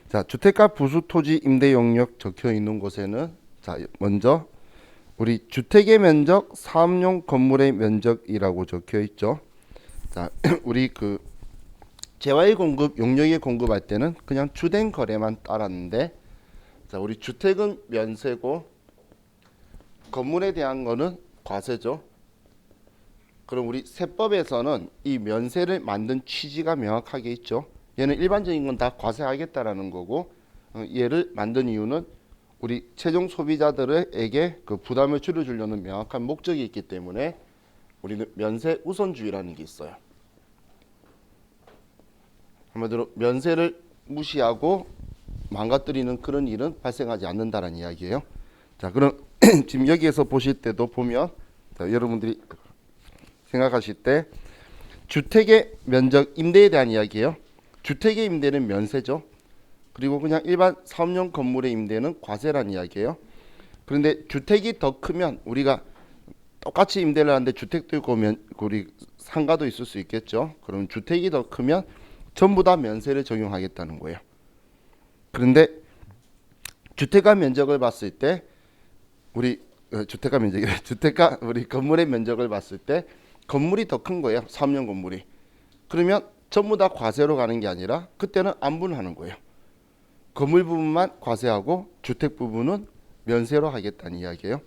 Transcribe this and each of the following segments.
자, 주택가 부수 토지 임대 용역 적혀 있는 곳에는 자, 먼저 우리 주택의 면적, 사업용 건물의 면적이라고 적혀 있죠. 자, 우리 그 재화의 공급, 용역의 공급할 때는 그냥 주된 거래만 따랐는데, 자, 우리 주택은 면세고 건물에 대한 거는 과세죠. 그럼 우리 세법에서는 이 면세를 만든 취지가 명확하게 있죠. 얘는 일반적인 건 다 과세하겠다라는 거고, 얘를 만든 이유는 우리 최종 소비자들에게 그 부담을 줄여주려는 명확한 목적이 있기 때문에 우리는 면세 우선주의라는 게 있어요. 한마디로 면세를 무시하고 망가뜨리는 그런 일은 발생하지 않는다는 이야기예요. 자, 그럼 지금 여기에서 보실 때도 보면, 자, 여러분들이 생각하실 때 주택의 면적 임대에 대한 이야기예요. 주택의 임대는 면세죠. 그리고 그냥 일반 사업용 건물의 임대는 과세란 이야기예요. 그런데 주택이 더 크면 우리가 똑같이 임대를 하는데 주택도 있고 우리 상가도 있을 수 있겠죠. 그럼 주택이 더 크면 전부 다 면세를 적용하겠다는 거예요. 그런데 주택가 면적을 봤을 때 우리 주택가 면적이래. 주택가 우리 건물의 면적을 봤을 때 건물이 더 큰 거예요. 사업용 건물이. 그러면 전부 다 과세로 가는 게 아니라 그때는 안분하는 거예요. 건물 부분만 과세하고 주택 부분은 면세로 하겠다는 이야기예요.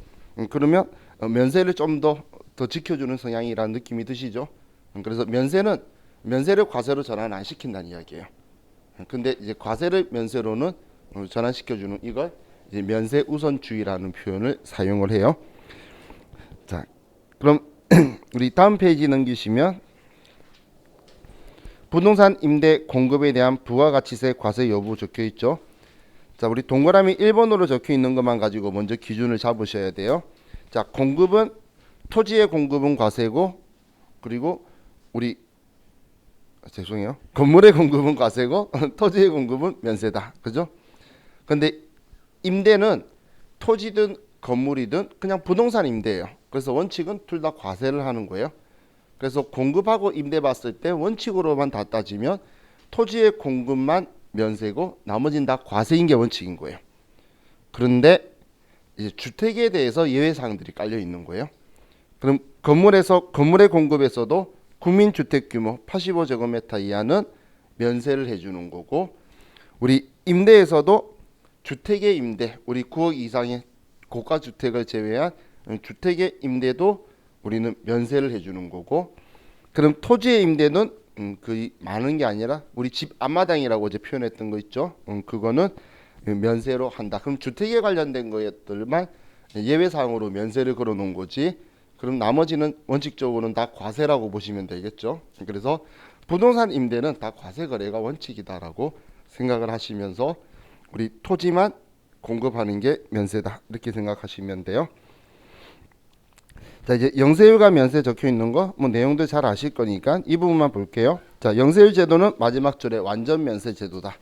그러면 면세를 좀 더 지켜주는 성향이라는 느낌이 드시죠? 그래서 면세를 과세로 전환 안 시킨다는 이야기예요. 근데 이제 과세를 면세로는 전환시켜주는 이걸 이제 면세 우선주의라는 표현을 사용을 해요. 자, 그럼 우리 다음 페이지 넘기시면 부동산 임대 공급에 대한 부가가치세 과세 여부 적혀 있죠. 자, 우리 동그라미 1번으로 적혀 있는 것만 가지고 먼저 기준을 잡으셔야 돼요. 자, 공급은 토지의 공급은 과세고, 그리고 우리 죄송해요. 건물의 공급은 과세고 토지의 공급은 면세다. 그죠? 근데 임대는 토지든 건물이든 그냥 부동산 임대예요. 그래서 원칙은 둘 다 과세를 하는 거예요. 그래서 공급하고 임대 봤을 때 원칙으로만 다 따지면 토지의 공급만 면세고 나머지는 다 과세인 게 원칙인 거예요. 그런데 이제 주택에 대해서 예외 사항들이 깔려 있는 거예요. 그럼 건물의 공급에서도 국민주택 규모 85제곱미터 이하는 면세를 해주는 거고, 우리 임대에서도 주택의 임대, 우리 9억 이상의 고가 주택을 제외한 주택의 임대도 우리는 면세를 해주는 거고, 그럼 토지의 임대는 거의 많은 게 아니라 우리 집 앞마당이라고 이제 표현했던 거 있죠. 그거는 면세로 한다. 그럼 주택에 관련된 것들만 예외 사항으로 면세를 걸어 놓은 거지. 그럼 나머지는 원칙적으로는 다 과세라고 보시면 되겠죠. 그래서 부동산 임대는 다 과세 거래가 원칙이다라고 생각을 하시면서 우리 토지만 공급하는 게 면세다 이렇게 생각하시면 돼요. 자, 이제 영세율과 면세 적혀 있는 거 뭐 내용들 잘 아실 거니까 이 부분만 볼게요. 자, 영세율 제도는 마지막 줄에 완전 면세 제도다.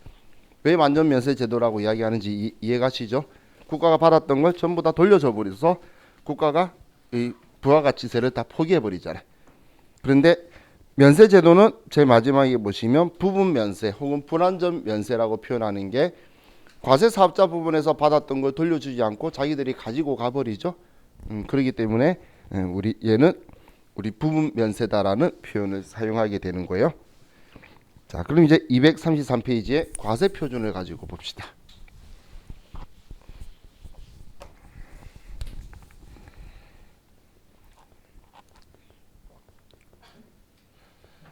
왜 완전 면세 제도라고 이야기하는지 이해가시죠? 국가가 받았던 걸 전부 다 돌려줘 버려서 국가가 이 부가가치세를 다 포기해 버리잖아요. 그런데 면세 제도는 제일 마지막에 보시면 부분 면세 혹은 불완전 면세라고 표현하는 게 과세 사업자 부분에서 받았던 걸 돌려주지 않고 자기들이 가지고 가버리죠. 그렇기 때문에 얘는 우리 부분 면세다라는 표현을 사용하게 되는 거예요. 자, 그럼 이제 233페이지에 과세 표준을 가지고 봅시다.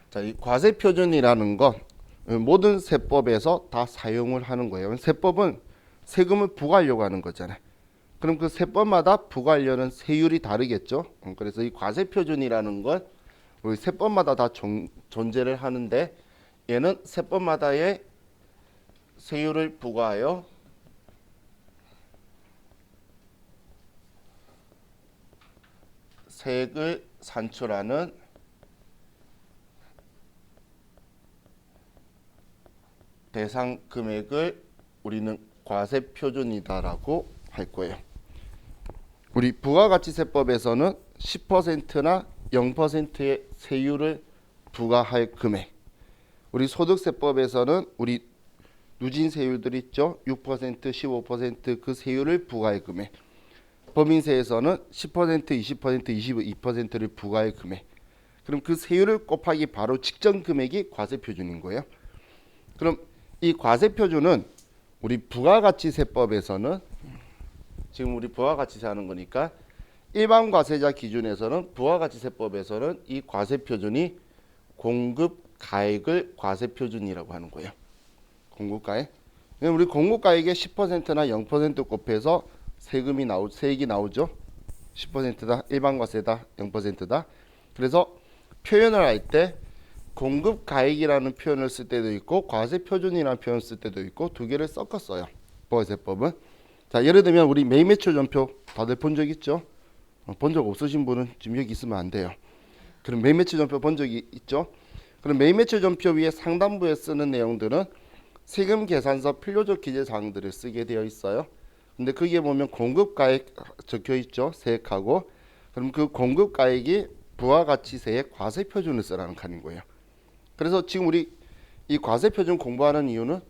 자, 이 과세 표준이라는 건 모든 세법에서 다 사용을 하는 거예요. 세법은 세금을 부과하려고 하는 거잖아요. 그럼 그 세법마다 부과하려는 세율이 다르겠죠. 그래서 이 과세 표준이라는 건 우리 세법마다 다 존재를 하는데, 얘는 세법마다의 세율을 부과하여 세액을 산출하는 대상 금액을 우리는 과세 표준이다라고 할 거예요. 우리 부가가치세법에서는 10%나 0%의 세율을 부과할 금액, 우리 소득세법에서는 우리 누진 세율들 있죠. 6%, 15%그 세율을 부과할 금액. 법인세에서는 10%, 20%, 22%를 부과할 금액. 그럼 그 세율을 곱하기 바로 직전 금액이 과세표준인 거예요. 그럼 이 과세표준은 우리 부가가치세법에서는 지금 우리 부가가치세 하는 거니까 일반 과세자 기준에서는 부가가치세법에서는 이 과세표준이 공급가액을 과세표준이라고 하는 거예요. 공급가액. 우리 공급가액에 10%나 0% 곱해서 세액이 나오죠. 10%다, 일반과세다, 0%다. 그래서 표현을 할 때 공급가액이라는 표현을 쓸 때도 있고 과세표준이라는 표현을 쓸 때도 있고 두 개를 섞었어요. 부가세법은. 자, 예를 들면 우리 매매출 전표 다들 본 적 있죠? 본 적 없으신 분은 지금 여기 있으면 안 돼요. 그럼 매매출 전표 본 적이 있죠? 그럼 매매출 전표 위에 상단부에 쓰는 내용들은 세금 계산서 필요적 기재 사항들을 쓰게 되어 있어요. 근데 거기에 보면 공급가액 적혀 있죠. 세액하고. 그럼 그 공급가액이 부가가치세의 과세표준을 쓰라는 칸인 거예요. 그래서 지금 우리 이 과세표준 공부하는 이유는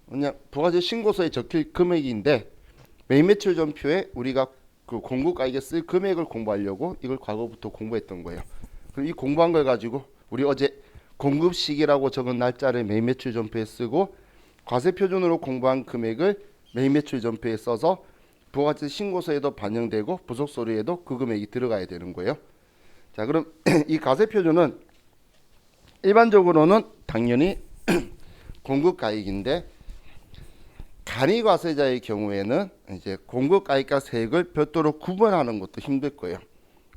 그냥 부가세 신고서에 적힐 금액인데 매매출 전표에 우리가 그 공급가액에 쓸 금액을 공부하려고 이걸 과거부터 공부했던 거예요. 그럼 이 공부한 걸 가지고 우리 어제 공급시기라고 적은 날짜를 매매출 전표에 쓰고 과세표준으로 공부한 금액을 매매출 전표에 써서 부가세 신고서에도 반영되고 부속 서류에도 그 금액이 들어가야 되는 거예요. 자, 그럼 이 과세표준은 일반적으로는 당연히 공급가액인데 간이과세자의 경우에는 이제 공급가액과 세액을 별도로 구분하는 것도 힘들 거예요.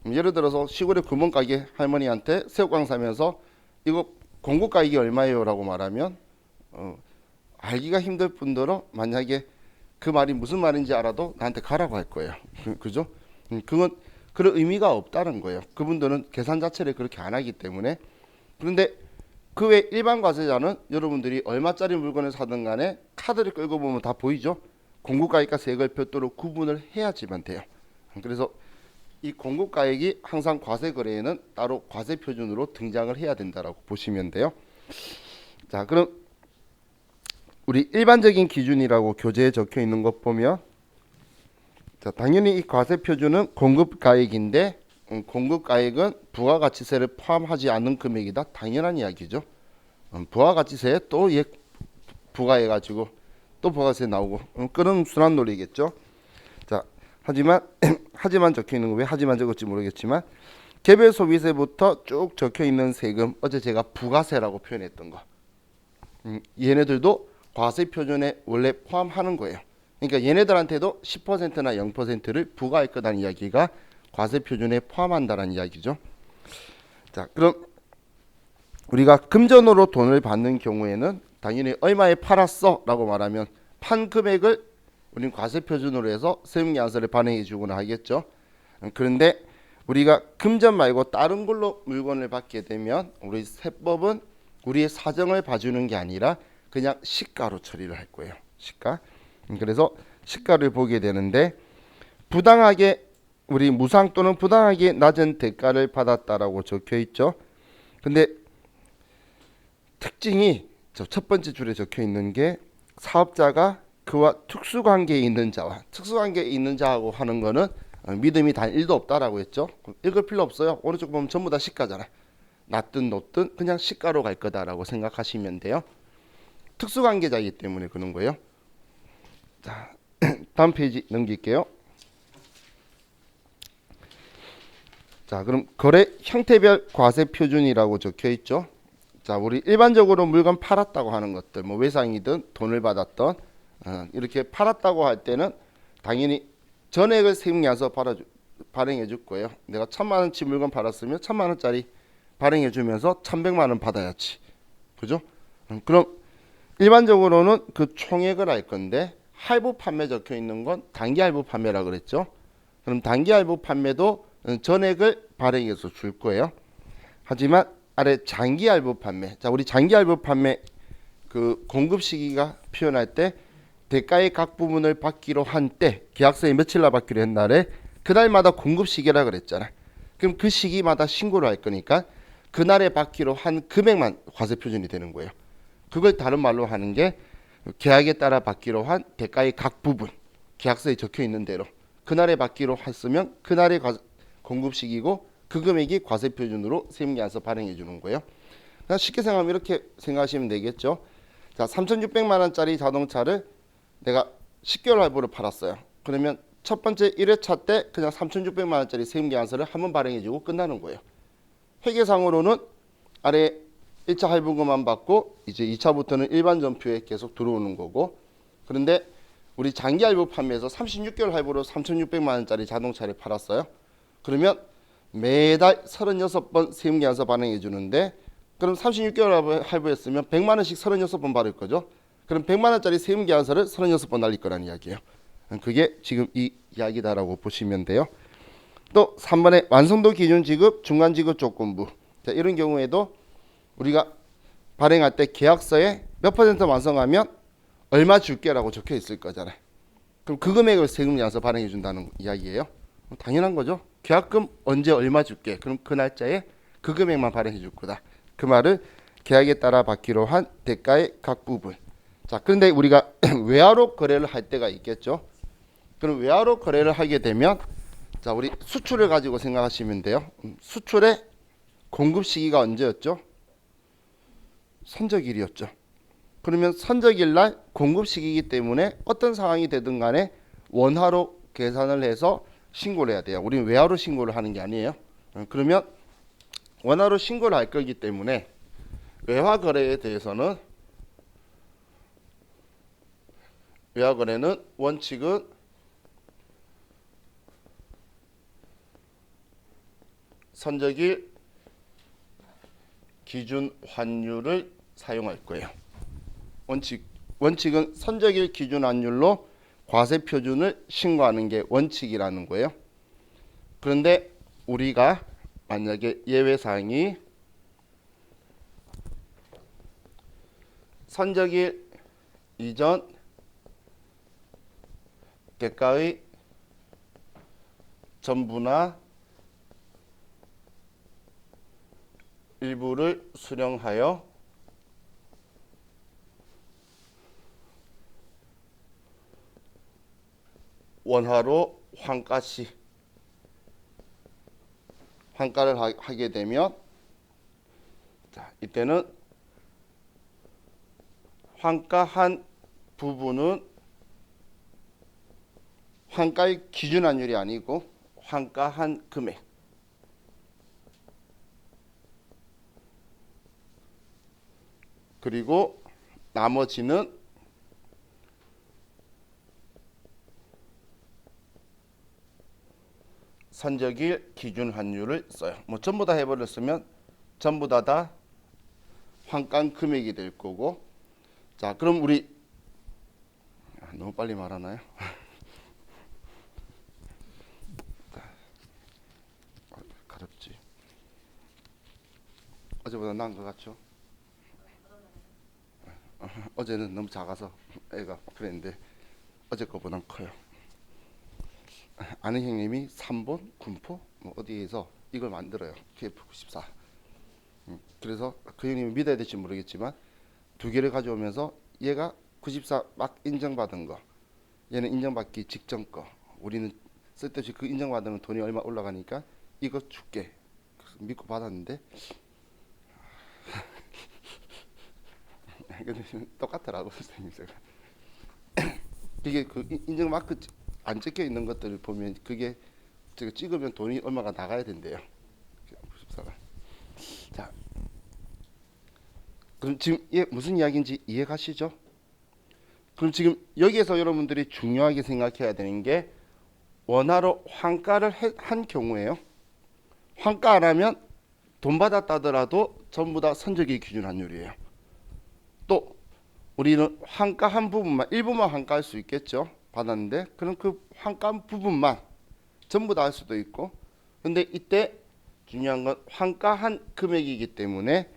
예를 들어서 시골의 구멍가게 할머니한테 새우깡 사면서 이거 공급가액이 얼마예요라고 말하면 알기가 힘들 뿐더러 만약에 그 말이 무슨 말인지 알아도 나한테 가라고 할 거예요. 그죠? 그건 그런 의미가 없다는 거예요. 그분들은 계산 자체를 그렇게 안 하기 때문에. 그런데 그 외 일반 과세자는 여러분들이 얼마짜리 물건을 사든 간에 카드를 끌고 보면 다 보이죠? 공급가액과 세액을 별도로 구분을 해야지만 돼요. 그래서 이 공급가액이 항상 과세거래에는 따로 과세표준으로 등장을 해야 된다라고 보시면 돼요. 자, 그럼 우리 일반적인 기준이라고 교재에 적혀 있는 것 보면 자, 당연히 이 과세표준은 공급가액인데 공급가액은 부가가치세를 포함하지 않는 금액이다. 당연한 이야기죠. 부가가치세에 또 부과해가지고 또 부가세 나오고 그런 순환 논리겠죠. 자, 하지만 적혀 있는 거 왜 하지만 적었지 모르겠지만 개별 소비세부터 쭉 적혀 있는 세금 어제 제가 부가세라고 표현했던 거 얘네들도 과세표준에 원래 포함하는 거예요. 그러니까 얘네들한테도 10%나 0%를 부과할 거다는 이야기가 과세표준에 포함한다는 이야기죠. 자, 그럼 우리가 금전으로 돈을 받는 경우에는 당연히 얼마에 팔았어 라고 말하면 판 금액을 우리는 과세표준으로 해서 세금계산서를 반영해 주거나 하겠죠. 그런데 우리가 금전 말고 다른 걸로 물건을 받게 되면 우리 세법은 우리의 사정을 봐주는 게 아니라 그냥 시가로 처리를 할 거예요. 시가. 그래서 시가를 보게 되는데 부당하게 우리 무상 또는 부당하게 낮은 대가를 받았다라고 적혀 있죠. 근데 특징이 첫 번째 줄에 적혀 있는 게 사업자가 그와 특수관계에 있는 자와 특수관계에 있는 자하고 하는 거는 믿음이 단 1도 없다라고 했죠. 읽을 필요 없어요. 오른쪽 보면 전부 다 시가잖아. 낮든 높든 그냥 시가로 갈 거다라고 생각하시면 돼요. 특수관계자이기 때문에 그런 거예요. 자, 다음 페이지 넘길게요. 자, 그럼 거래 형태별 과세 표준이라고 적혀 있죠. 자, 우리 일반적으로 물건 팔았다고 하는 것들, 뭐 외상이든 돈을 받았던 이렇게 팔았다고 할 때는 당연히 전액을 세금계산서 발행해 줄 거예요. 내가 1,000만 원치 물건 팔았으면 1,000만 원짜리 발행해 주면서 1,100만 원 받아야지. 그죠? 그럼 일반적으로는 그 총액을 알 건데 할부 판매 적혀 있는 건 단기 할부 판매라 그랬죠. 그럼 단기 할부 판매도 전액을 발행해서 줄 거예요. 하지만 아래 장기 할부 판매. 자, 우리 장기 할부 판매 그 공급 시기가 표현할 때 대가의 각 부분을 받기로 한 때 계약서에 며칠 날 받기로 한 날에 그날마다 공급 시기라 그랬잖아. 그럼 그 시기마다 신고를 할 거니까 그날에 받기로 한 금액만 과세 표준이 되는 거예요. 그걸 다른 말로 하는 게 계약에 따라 받기로 한 대가의 각 부분, 계약서에 적혀 있는 대로 그날에 받기로 했으면 그날의 공급식이고 그 금액이 과세 표준으로 세무계산서 발행해 주는 거예요. 그냥 쉽게 생각하면 이렇게 생각하시면 되겠죠. 자, 3,600만 원짜리 자동차를 내가 10개월 할부로 팔았어요. 그러면 첫 번째 1회차 때 그냥 3,600만 원짜리 세무계산서를 한번 발행해 주고 끝나는 거예요. 회계상으로는 아래 1차 할부금만 받고 이제 2차부터는 일반 전표에 계속 들어오는 거고, 그런데 우리 장기 할부 판매에서 36개월 할부로 3,600만 원짜리 자동차를 팔았어요. 그러면 매달 36번 세무계산서 발행해 주는데, 그럼 36개월 할부했으면 100만 원씩 36번 받을 거죠. 그럼 100만 원짜리 세무계산서를 36번 날릴 거란 이야기예요. 그게 지금 이 이야기다라고 보시면 돼요. 또 3번에 완성도 기준 지급, 중간 지급 조건부. 자, 이런 경우에도 우리가 발행할 때 계약서에 몇 퍼센트 완성하면 얼마 줄게라고 적혀 있을 거잖아요. 그럼 그 금액을 세무계산서 발행해 준다는 이야기예요. 당연한 거죠. 계약금 언제 얼마 줄게. 그럼 그 날짜에 그 금액만 발행해 줄 거다. 그 말을 계약에 따라 받기로 한 대가의 각 부분. 자, 그런데 우리가 외화로 거래를 할 때가 있겠죠. 그럼 외화로 거래를 하게 되면, 자, 우리 수출을 가지고 생각하시면 돼요. 수출의 공급 시기가 언제였죠? 선적일이었죠. 그러면 선적일 날 공급 시기이기 때문에 어떤 상황이 되든 간에 원화로 계산을 해서 신고를 해야 돼요. 우리는 외화로 신고를 하는 게 아니에요. 그러면 원화로 신고를 할 거기 때문에 외화 거래에 대해서는, 외화 거래는 원칙은 선적일 기준 환율을 사용할 거예요. 원칙은 선적일 기준 환율로 과세 표준을 신고하는 게 원칙이라는 거예요. 그런데 우리가 만약에 예외 사항이 선적일 이전 대가의 전부나 일부를 수령하여 원화로 환가시 환가를 하게 되면, 자, 이때는 환가한 부분은 환가의 기준 환율이 아니고 환가한 금액, 그리고 나머지는 선적일 기준 환율을 써요. 뭐 전부 다 해버렸으면 전부 다 환가 금액이 될 거고. 자, 그럼 우리 너무 빨리 말하나요? 가렵지. 어제보다 나은 것 같죠? 어제는 너무 작아서 애가 그랬는데 어제 거보단 커요. 아는 형님이 3번 군포 뭐 어디에서 이걸 만들어요. KF94. 그래서 그 형님이 믿어야 될지 모르겠지만 두 개를 가져오면서 얘가 94 막 인정받은 거, 얘는 인정받기 직전 거, 우리는 쓸데없이 그 인정받으면 돈이 얼마 올라가니까 이거 줄게 믿고 받았는데 똑같더라고 선생님. 이게 그 인증 마크 안 찍혀 있는 것들을 보면 그게 제가 찍으면 돈이 얼마가 나가야 된대요. 94가. 자, 그럼 지금 무슨 이야기인지 이해가시죠? 그럼 지금 여기에서 여러분들이 중요하게 생각해야 되는 게 원화로 환가를 한 경우에요. 환가 안 하면 돈 받았다더라도 전부 다 선적일 기준 환율이에요. 또 우리는 환가 한 부분만, 일부만 환가할 수 있겠죠. 받았는데 그럼 그 환가 부분만 전부 다 할 수도 있고, 근데 이때 중요한 건 환가한 금액이기 때문에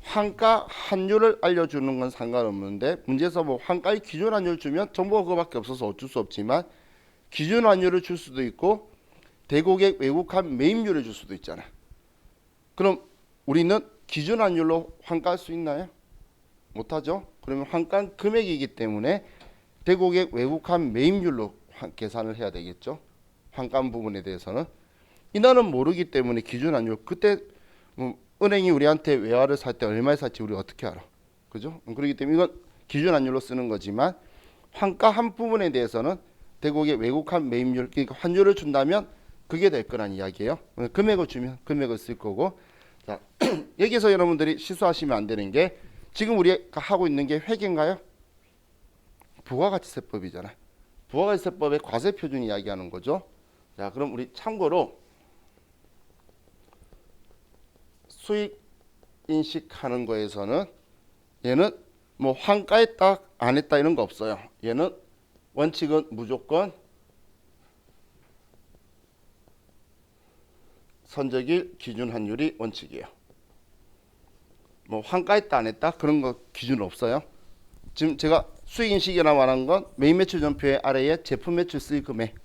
환가 환율을 알려주는 건 상관없는데, 문제에서 뭐 환가의 기준 환율 주면 정보가 그거밖에 없어서 어쩔 수 없지만 기준 환율을 줄 수도 있고 대고객 외국한 매입률을 줄 수도 있잖아. 그럼 우리는 기준 환율로 환가할 수 있나요? 못하죠. 그러면 환가 금액이기 때문에 대고객 외국한 매입률로 계산을 해야 되겠죠. 환가 부분에 대해서는 인하는 모르기 때문에 기준 환율 그때 은행이 우리한테 외화를 살 때 얼마에 살지 우리가 어떻게 알아? 그죠? 그렇기 때문에 이건 기준 환율로 쓰는 거지만 환가 한 부분에 대해서는 대고객 외국한 매입률 그러니까 환율을 준다면 그게 될 거란 이야기예요. 금액을 주면 금액을 쓸 거고. 자, 여기서 여러분들이 실수하시면 안 되는 게 지금 우리가 하고 있는 게 회계인가요? 부가가치세법이잖아요. 부가가치세법의 과세표준 이야기하는 거죠. 자, 그럼 우리 참고로 수익 인식하는 거에서는 얘는 뭐 환가했다 안 했다 이런 거 없어요. 얘는 원칙은 무조건 선적일 기준 환율이 원칙이에요. 뭐 환가했다 안 했다 그런 거 기준 없어요. 지금 제가 수익 인식이라 말한 건 메인 매출 전표의 아래에 제품 매출 수익 금액.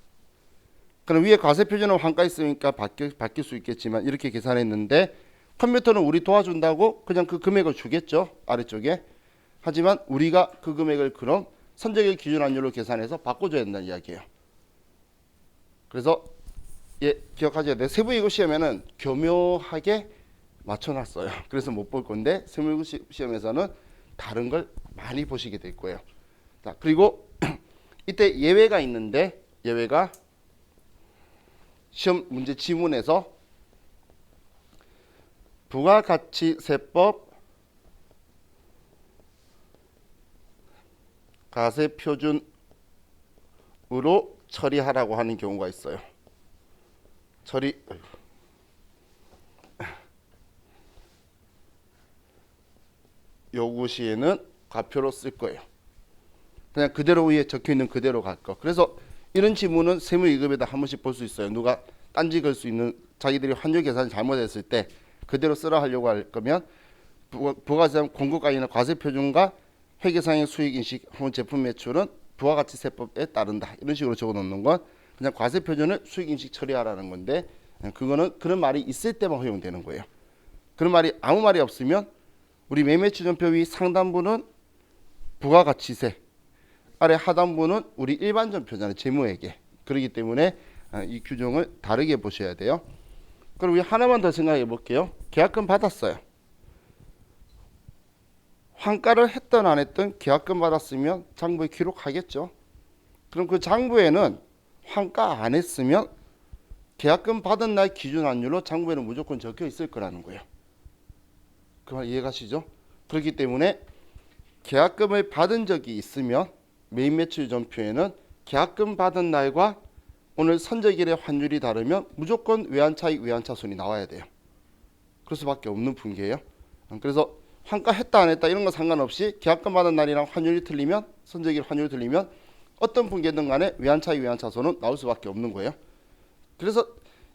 그럼 위에 과세 표준은 환가했으니까 바뀔 수 있겠지만 이렇게 계산했는데 컴퓨터는 우리 도와준다고 그냥 그 금액을 주겠죠. 아래쪽에. 하지만 우리가 그 금액을 그럼 선적일 기준 환율로 계산해서 바꿔줘야 된다는 이야기예요. 그래서 예, 기억하셔야 돼요. 세부이고 시험에는 교묘하게 맞춰놨어요. 그래서 못 볼 건데 세무이고 시험에서는 다른 걸 많이 보시게 될 거예요. 자, 그리고 이때 예외가 있는데 예외가 시험 문제 지문에서 부가가치세법 과세표준으로 처리하라고 하는 경우가 있어요. 처리 요구 시에는 과표로 쓸 거예요. 그냥 그대로 위에 적혀 있는 그대로 갈 거. 그래서 이런 지문은 세무위급에다 한 번씩 볼 수 있어요. 누가 딴지 걸 수 있는 자기들이 환율 계산 잘못했을 때 그대로 쓰라 하려고 할 거면 부가세법 공급가이나 과세표준과 회계상의 수익인식 혹은 제품 매출은 부가가치세법에 따른다. 이런 식으로 적어놓는 건 그냥 과세표준을 수익인식 처리하라는 건데 그거는 그런 말이 있을 때만 허용되는 거예요. 그런 말이 아무 말이 없으면 우리 매매추전표 위 상단부는 부가가치세 아래 하단부는 우리 일반 전표잖아요. 재무회계. 그렇기 때문에 이 규정을 다르게 보셔야 돼요. 그럼 우리 하나만 더 생각해 볼게요. 계약금 받았어요. 환가를 했든 안 했든 계약금 받았으면 장부에 기록하겠죠. 그럼 그 장부에는 환가 안 했으면 계약금 받은 날 기준 환율로 장부에는 무조건 적혀 있을 거라는 거예요. 그 말 이해가시죠? 그렇기 때문에 계약금을 받은 적이 있으면 메인 매출 전표에는 계약금 받은 날과 오늘 선적일의 환율이 다르면 무조건 외환차익 외환차손이 나와야 돼요. 그럴 수밖에 없는 분계예요. 그래서 환가 했다 안 했다 이런 거 상관없이 계약금 받은 날이랑 환율이 틀리면 선적일 환율이 틀리면 어떤 분계든 간에 외환차익 외환차손은 나올 수밖에 없는 거예요. 그래서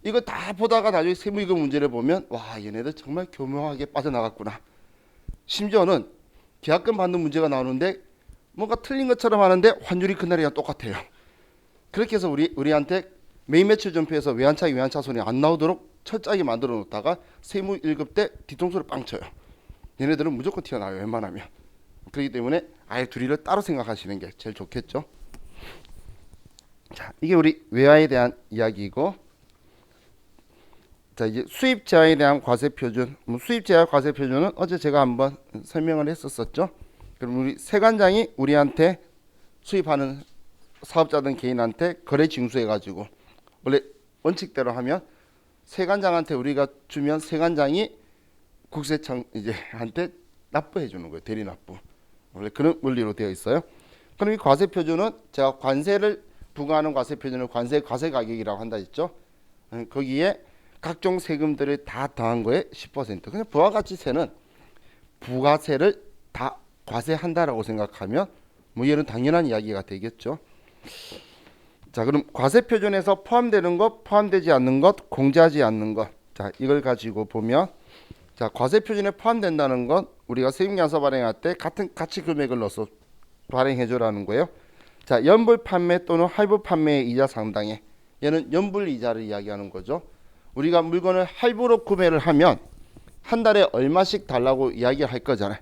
이거 다 보다가 나중에 세무이급 문제를 보면 와 얘네들 정말 교묘하게 빠져나갔구나. 심지어는 계약금 받는 문제가 나오는데 뭔가 틀린 것처럼 하는데 환율이 그날이랑 똑같아요. 그렇게 해서 우리한테 메인 매출 전표에서 외환차익 외환차손이 안 나오도록 철저하게 만들어 놓다가 세무 1급 때 뒤통수를 빵 쳐요. 얘네들은 무조건 튀어나와요. 웬만하면. 그렇기 때문에 아예 둘이를 따로 생각하시는 게 제일 좋겠죠. 자, 이게 우리 외화에 대한 이야기이고, 자 이제 수입 제화에 대한 과세 표준. 수입 제화 과세 표준은 어제 제가 한번 설명을 했었었죠. 그럼 우리 세관장이 우리한테 수입하는 사업자든 개인한테 거래 징수해 가지고 원래 원칙대로 하면 세관장한테 우리가 주면 세관장이 국세청 이제 한테 납부해 주는 거예요. 대리 납부. 원래 그런 원리로 되어 있어요. 그럼 이 과세 표준은 제가 관세를 부과하는 과세 표준을 과세 가격이라고 한다 했죠. 거기에 각종 세금들을 다 더한 거에 10%. 그냥 부가가치세는 부가세를 다 과세한다라고 생각하면 뭐 얘는 당연한 이야기가 되겠죠. 자, 그럼 과세 표준에서 포함되는 것, 포함되지 않는 것, 공제하지 않는 것. 자, 이걸 가지고 보면 자, 과세 표준에 포함된다는 건 우리가 세금양서 발행할 때 같은 가치 금액을 넣어서 발행해 줘라는 거예요. 자, 연불 판매 또는 할부 판매의 이자 상당에 얘는 연불 이자를 이야기하는 거죠. 우리가 물건을 할부로 구매를 하면 한 달에 얼마씩 달라고 이야기할 거잖아요.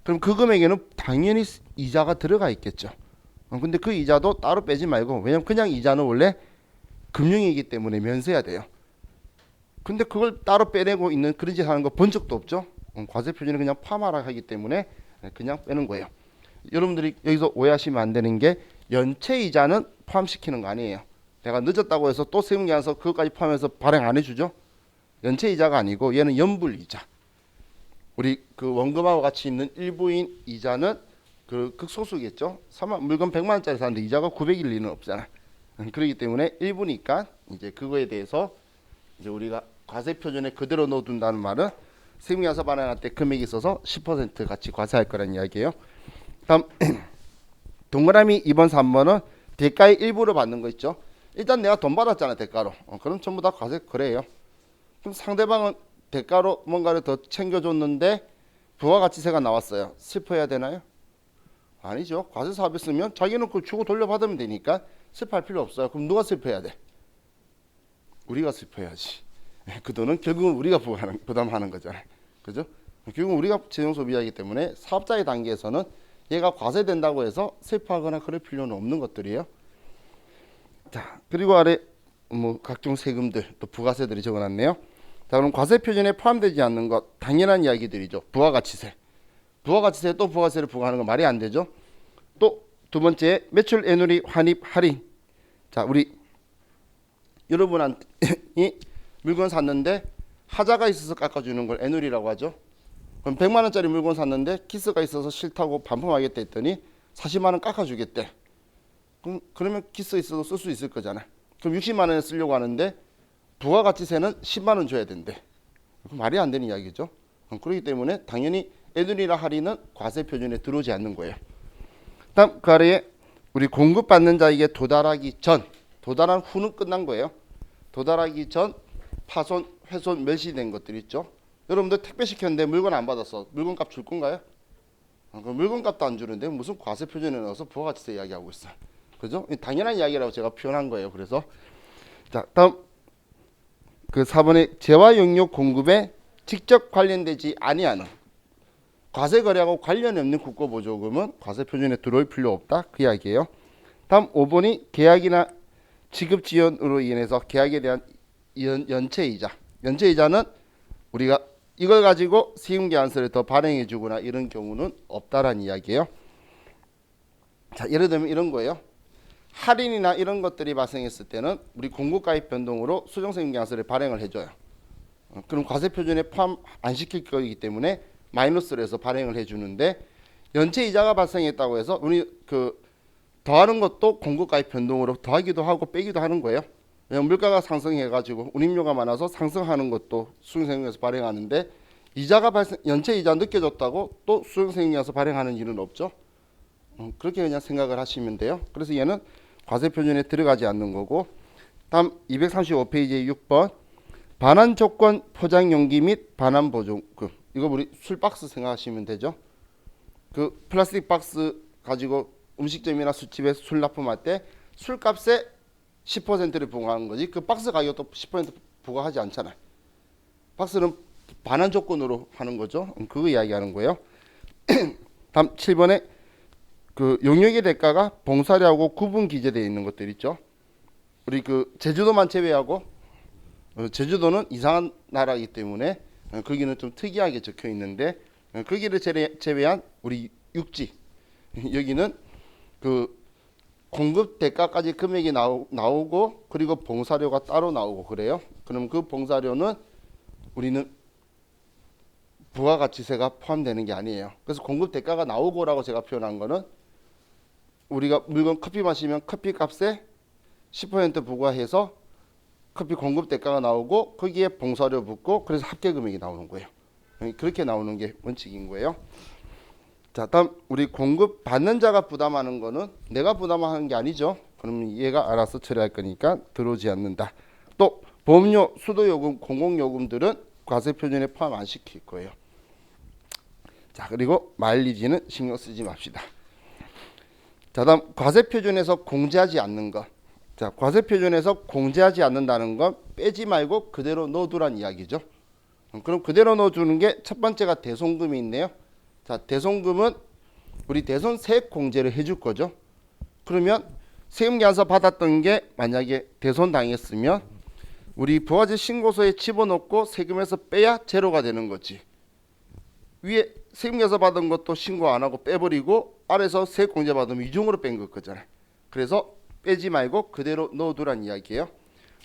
그럼 그 금액에는 당연히 이자가 들어가 있겠죠. 근데 그 이자도 따로 빼지 말고, 왜냐면 그냥 이자는 원래 금융이기 때문에 면세야 돼요. 근데 그걸 따로 빼내고 있는 그런 짓 하는 거 본 적도 없죠. 과세 표준을 그냥 포함하라 하기 때문에 그냥 빼는 거예요. 여러분들이 여기서 오해하시면 안 되는 게, 연체 이자는 포함시키는 거 아니에요. 내가 늦었다고 해서 또 세금계산서 그것까지 포함해서 발행 안 해주죠. 연체 이자가 아니고 얘는 연불 이자. 우리 그 원금하고 같이 있는 일부인 이자는 그 극소수겠죠. 물건 100만 원짜리 사는데 이자가 900일 리는 없잖아. 그렇기 때문에 일부니까 이제 그거에 대해서 이제 우리가 과세 표준에 그대로 넣어둔다는 말은 세금계산서 발행할 때 금액이 있어서 10% 같이 과세할 거란 이야기예요. 다음 동그라미 2번 3번은 대가의 일부를 받는 거 있죠. 일단 내가 돈 받았잖아, 대가로. 그럼 전부 다 과세 그래요. 그럼 상대방은 대가로 뭔가를 더 챙겨줬는데 부가가치세가 나왔어요. 슬퍼해야 되나요? 아니죠. 과세 사업에 쓰면 자기는 그걸 주고 돌려받으면 되니까 슬퍼할 필요 없어요. 그럼 누가 슬퍼해야 돼? 우리가 슬퍼해야지. 그 돈은 결국은 우리가 부담하는 거잖아요. 그죠? 결국은 우리가 재정 소비하기 때문에 사업자의 단계에서는 얘가 과세된다고 해서 슬퍼하거나 그럴 필요는 없는 것들이에요. 자, 그리고 아래 뭐 각종 세금들 또 부가세들이 적어놨네요. 자, 그럼 과세 표준에 포함되지 않는 것 당연한 이야기들이죠. 부가가치세. 부가가치세 또 부가세를 부과하는 건 말이 안 되죠. 또 두 번째 매출 애누리 환입 할인. 자, 우리 여러분이 물건 샀는데 하자가 있어서 깎아주는 걸 애누리라고 하죠. 그럼 100만 원짜리 물건 샀는데 키스가 있어서 싫다고 반품하겠다 했더니 40만 원 깎아주겠대. 그러면 키스 있어도 쓸 수 있을 거잖아. 그럼 60만 원에 쓰려고 하는데 부가가치세는 10만 원 줘야 된대. 말이 안 되는 이야기죠. 그렇기 때문에 당연히 애누리나 할인은 과세 표준에 들어오지 않는 거예요. 다음 그 아래에 우리 공급받는 자에게 도달하기 전, 도달한 후는 끝난 거예요. 도달하기 전 파손, 훼손, 멸시된 것들 있죠. 여러분들 택배 시켰는데 물건 안 받았어. 물건값 줄 건가요? 그 물건값도 안 주는데 무슨 과세 표준에 넣어서 부가가치세 이야기하고 있어. 그죠? 당연한 이야기라고 제가 표현한 거예요. 그래서 자, 다음 그 4번에 재화 용역 공급에 직접 관련되지 아니하는 과세 거래하고 관련이 없는 국고보조금은 과세 표준에 들어올 필요 없다. 그 이야기예요. 다음 5번이 계약이나 지급 지연으로 인해서 계약에 대한 연체이자. 연체이자는 우리가 이걸 가지고 세금계산서를 더 발행해 주거나 이런 경우는 없다라는 이야기예요. 자, 예를 들면 이런 거예요. 할인이나 이런 것들이 발생했을 때는 우리 공급가입 변동으로 수정세금계산서를 발행을 해줘요. 그럼 과세 표준에 포함 안 시킬 거이기 때문에 마이너스를 해서 발행을 해주는데, 연체 이자가 발생했다고 해서 우리 그 더하는 것도 공급가입 변동으로 더하기도 하고 빼기도 하는 거예요. 왜냐면 물가가 상승해가지고 운임료가 많아서 상승하는 것도 수정세금에서 발행하는데, 이자가 연체 이자 늦게 줬다고 또 수정세금에서 발행하는 일은 없죠. 그렇게 그냥 생각을 하시면 돼요. 그래서 얘는 과세 표준에 들어가지 않는 거고. 다음 235페이지의 6번 반환 조건 포장 용기 및 반환 보조금. 이거 우리 술 박스 생각하시면 되죠. 그 플라스틱 박스 가지고 음식점이나 술집에 술 납품할 때 술값에 10%를 부과하는 거지. 그 박스 가격도 10% 부과하지 않잖아요. 박스는 반환 조건으로 하는 거죠. 그거 이야기하는 거예요. 다음 7번에 그 용역의 대가가 봉사료하고 구분 기재되어 있는 것들 있죠. 우리 그 제주도만 제외하고, 제주도는 이상한 나라이기 때문에 거기는 좀 특이하게 적혀 있는데, 거기를 제외한 우리 육지 여기는 그 공급 대가까지 금액이 나오고 그리고 봉사료가 따로 나오고 그래요. 그럼 그 봉사료는 우리는 부가가치세가 포함되는 게 아니에요. 그래서 공급 대가가 나오고라고 제가 표현한 거는, 우리가 물건 커피 마시면 커피 값에 10% 부과해서 커피 공급 대가가 나오고 거기에 봉사료 붙고 그래서 합계 금액이 나오는 거예요. 그렇게 나오는 게 원칙인 거예요. 자, 다음 우리 공급 받는 자가 부담하는 거는 내가 부담하는 게 아니죠. 그러면 얘가 알아서 처리할 거니까 들어오지 않는다. 또 보험료, 수도요금, 공공요금들은 과세 표준에 포함 안 시킬 거예요. 자, 그리고 마일리지는 신경 쓰지 맙시다. 자, 다음 과세 표준에서 공제하지 않는 것. 자, 과세 표준에서 공제하지 않는다는 건 빼지 말고 그대로 넣어두란 이야기죠. 그럼 그대로 넣어주는 게 첫 번째가 대손금이 있네요. 자, 대손금은 우리 대손 세액 공제를 해줄 거죠. 그러면 세금계산서 받았던 게 만약에 대손 당했으면 우리 부가세 신고서에 집어넣고 세금에서 빼야 제로가 되는 거지. 위에 세금계산서 받은 것도 신고 안 하고 빼버리고 아래서 세액 공제 받으면 이중으로 뺀 거잖아요. 그래서 빼지 말고 그대로 넣어두란 이야기예요.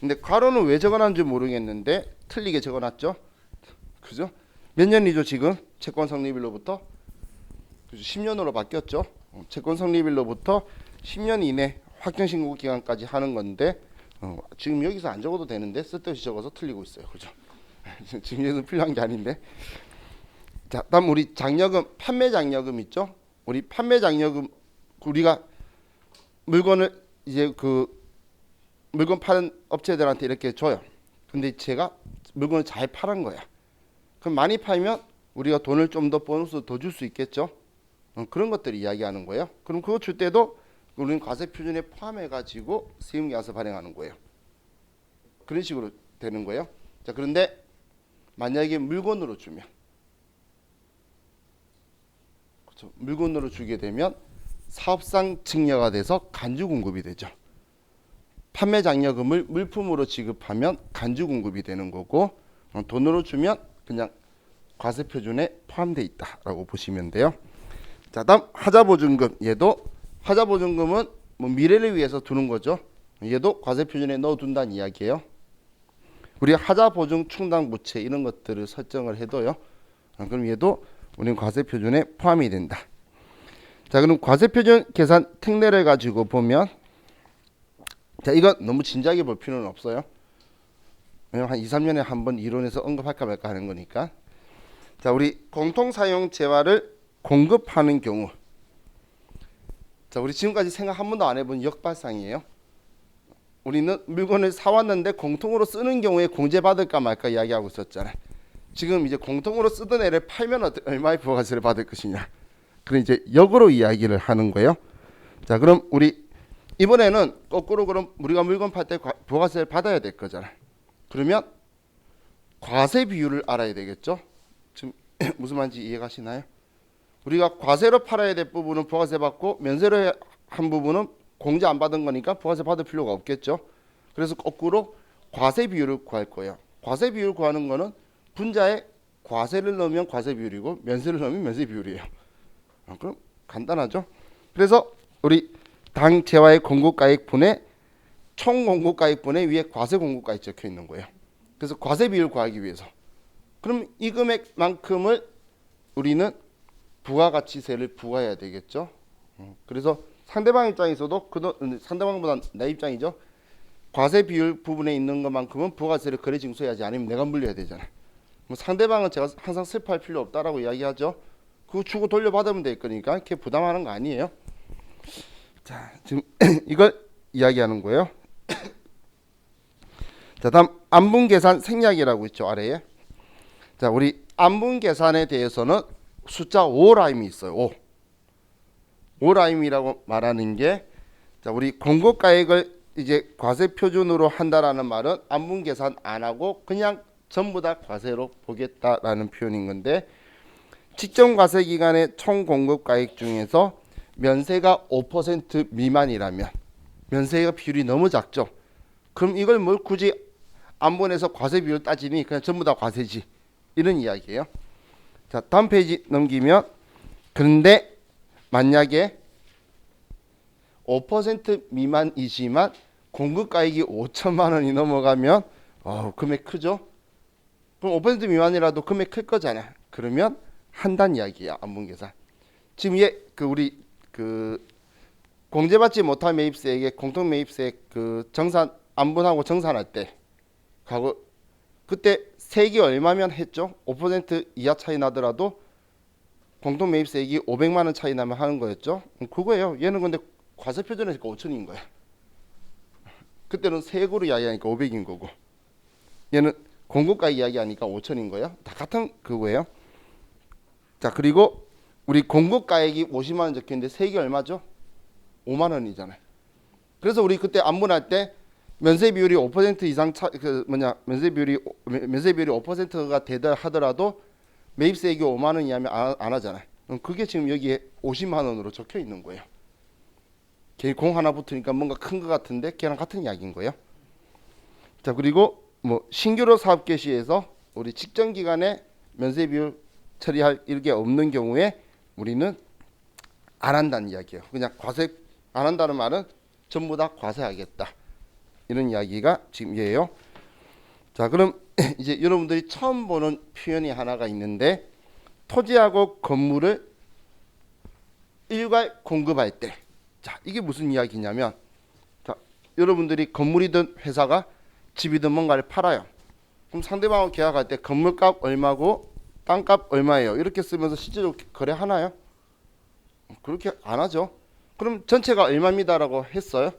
근데 괄호는 왜 적어놨는지 모르겠는데 틀리게 적어놨죠. 그죠? 몇 년이죠 지금? 채권 성립일로부터 10년으로 바뀌었죠. 채권 성립일로부터 10년 이내 확정신고 기간까지 하는 건데 지금 여기서 안 적어도 되는데 쓸데없이 적어서 틀리고 있어요. 그죠? 지금 여기서 필요한 게 아닌데. 자, 다음 우리 장려금, 판매 장려금 있죠? 우리 판매 장려금 우리가 물건을 이제 그 물건 파는 업체들한테 이렇게 줘요. 근데 제가 물건을 잘 팔은 거야. 그럼 많이 팔면 우리가 돈을 좀 더 보너스 더 줄 수 있겠죠? 그런 것들을 이야기하는 거예요. 그럼 그거 줄 때도 우리는 과세 표준에 포함해 가지고 세금계산서 발행하는 거예요. 그런 식으로 되는 거예요. 자, 그런데 만약에 물건으로 주면, 그렇죠? 물건으로 주게 되면 사업상 증여가 돼서 간주 공급이 되죠. 판매 장려금을 물품으로 지급하면 간주 공급이 되는 거고, 돈으로 주면 그냥 과세 표준에 포함되어 있다라고 보시면 돼요. 자, 다음 하자보증금. 얘도 하자보증금은 뭐 미래를 위해서 두는 거죠. 얘도 과세 표준에 넣어둔다는 이야기예요. 우리 하자보증 충당 부채 이런 것들을 설정을 해도요. 그럼 얘도 우리는 과세 표준에 포함이 된다. 자, 그럼 과세 표준 계산 특례를 가지고 보면, 자, 이건 너무 진지하게 볼 필요는 없어요. 왜냐면 한 2, 3년에 한 번 이론에서 언급할까 말까 하는 거니까. 자, 우리 공통사용 재화를 공급하는 경우. 자, 우리 지금까지 생각 한 번도 안 해본 역발상이에요. 우리는 물건을 사왔는데 공통으로 쓰는 경우에 공제받을까 말까 이야기하고 있었잖아요. 지금 이제 공통으로 쓰던 애를 팔면 얼마의 부가세를 받을 것이냐. 그럼 이제 역으로 이야기를 하는 거예요. 자, 그럼 우리 이번에는 거꾸로 그럼 우리가 물건 팔 때 부가세를 받아야 될 거잖아요. 그러면 과세 비율을 알아야 되겠죠. 지금 무슨 말인지 이해가시나요? 우리가 과세로 팔아야 될 부분은 부가세 받고 면세로 한 부분은 공제 안 받은 거니까 부가세 받을 필요가 없겠죠. 그래서 거꾸로 과세 비율을 구할 거예요. 과세 비율 구하는 거는 분자에 과세를 넣으면 과세 비율이고 면세를 넣으면 면세 비율이에요. 그럼 간단하죠. 그래서 우리 당 재화의 공급가액분의 총 공급가액분의 위에 과세 공급가액 적혀 있는 거예요. 그래서 과세 비율 구하기 위해서. 그럼 이 금액만큼을 우리는 부가가치세를 부과해야 되겠죠. 그래서 상대방 입장에서도 상대방보다 내 입장이죠. 과세 비율 부분에 있는 것만큼은 부가세를 거래 징수해야지, 아니면 내가 물려야 되잖아. 뭐 상대방은 제가 항상 슬퍼할 필요 없다라고 이야기하죠. 그거 주고 돌려받으면 될 거니까 이렇게 부담하는 거 아니에요. 자, 지금 이걸 이야기하는 거예요. 자, 다음 안분계산 생략이라고 있죠, 아래에. 자, 우리 안분계산에 대해서는 숫자 5라임이 있어요. 5라임이라고 말하는 게, 자, 우리 공급가액을 이제 과세 표준으로 한다라는 말은 안분계산 안 하고 그냥 전부 다 과세로 보겠다라는 표현인 건데, 직전 과세 기간의 총 공급가액 중에서 면세가 5% 미만이라면, 면세가 비율이 너무 작죠. 그럼 이걸 뭘 굳이 안분해서 과세 비율 따지니, 그냥 전부 다 과세지, 이런 이야기예요. 자, 다음 페이지 넘기면, 그런데 만약에 5% 미만이지만 공급가액이 5천만 원이 넘어가면 금액 크죠. 그럼 5% 미만이라도 금액 클 거잖아요. 그러면 한다는 이야기야, 안분계산. 지금 얘 우리 공제받지 못한 매입세액에 공통 매입세액 정산 안분하고 정산할 때 그때 세액이 얼마면 했죠? 5% 이하 차이 나더라도 공통 매입세액이 500만 원 차이 나면 하는 거였죠. 그거예요. 얘는 근데 과세 표준이니까 5천인 거야. 그때는 세액으로 이야기하니까 500인 거고, 얘는 공급가 이야기하니까 5천인 거예요. 다 같은 그거예요. 자, 그리고 우리 공급가액이 50만 원 적혀있는데 세액이 얼마죠? 5만 원이잖아요. 그래서 우리 그때 안분할 때 면세 비율이 5% 이상 면세 비율이 5%가 되다 하더라도 매입세액이 5만 원 이하면 안 하잖아요. 그게 지금 여기에 50만 원으로 적혀 있는 거예요. 걔 공 하나 붙으니까 뭔가 큰 것 같은데 걔랑 같은 이야기인 거예요. 자, 그리고 뭐 신규로 사업 개시해서 우리 직전 기간에 면세 비율 처리할 일게 없는 경우에 우리는 안 한다는 이야기예요. 그냥 과세 안 한다는 말은 전부 다 과세하겠다, 이런 이야기가 지금 얘예요. 자, 그럼 이제 여러분들이 처음 보는 표현이 하나가 있는데, 토지하고 건물을 일괄 공급할 때, 자, 이게 무슨 이야기냐면, 자, 여러분들이 건물이든 회사가 집이든 뭔가를 팔아요. 그럼 상대방하고 계약할 때 건물값 얼마고 땅값 얼마예요, 이렇게 쓰면서 실제로 거래하나요? 그렇게 안 하죠. 그럼 전체가 얼마입니다라고 했어요.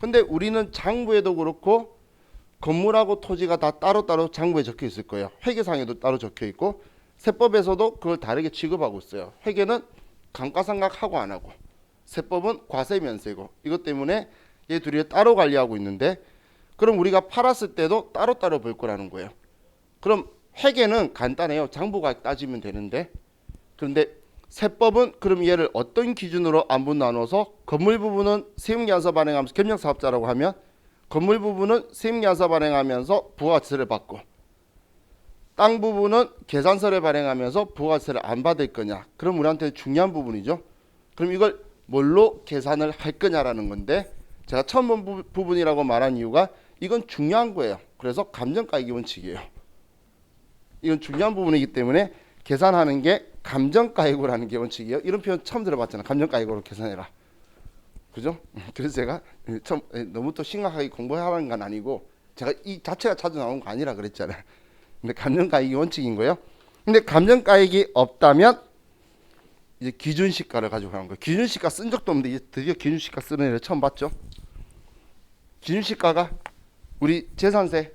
근데 우리는 장부에도 그렇고 건물하고 토지가 다 따로따로 장부에 적혀 있을 거예요. 회계상에도 따로 적혀 있고 세법에서도 그걸 다르게 취급하고 있어요. 회계는 감가상각하고 안 하고, 세법은 과세면세고, 이것 때문에 얘 둘이 따로 관리하고 있는데, 그럼 우리가 팔았을 때도 따로따로 볼 거라는 거예요. 그럼 회계는 간단해요. 장부가 따지면 되는데, 그런데 세법은 그럼 얘를 어떤 기준으로 안분 나눠서, 건물 부분은 세금계산서 발행하면서 겸용사업자라고 하면 건물 부분은 세금계산서 발행하면서 부가가치세를 받고, 땅 부분은 계산서를 발행하면서 부가가치세를 안 받을 거냐, 그럼 우리한테 중요한 부분이죠. 그럼 이걸 뭘로 계산을 할 거냐라는 건데, 제가 처음 본 부분이라고 말한 이유가 이건 중요한 거예요. 그래서 감정가액의 원칙이에요. 이건 중요한 부분이기 때문에 계산하는 게 감정가액으로 하는 게 원칙이에요. 이런 표현 처음 들어봤잖아. 감정가액으로 계산해라, 그죠? 그래서 제가 처음 너무 또 심각하게 공부하라는 건 아니고, 제가 이 자체가 자주 나온 거 아니라 그랬잖아요. 근데 감정가액이 원칙인 거예요. 근데 감정가액이 없다면 이제 기준시가를 가지고 가는 거예요. 기준시가 쓴 적도 없는데 이제 드디어 기준시가 쓰는 애를 처음 봤죠. 기준시가가 우리 재산세,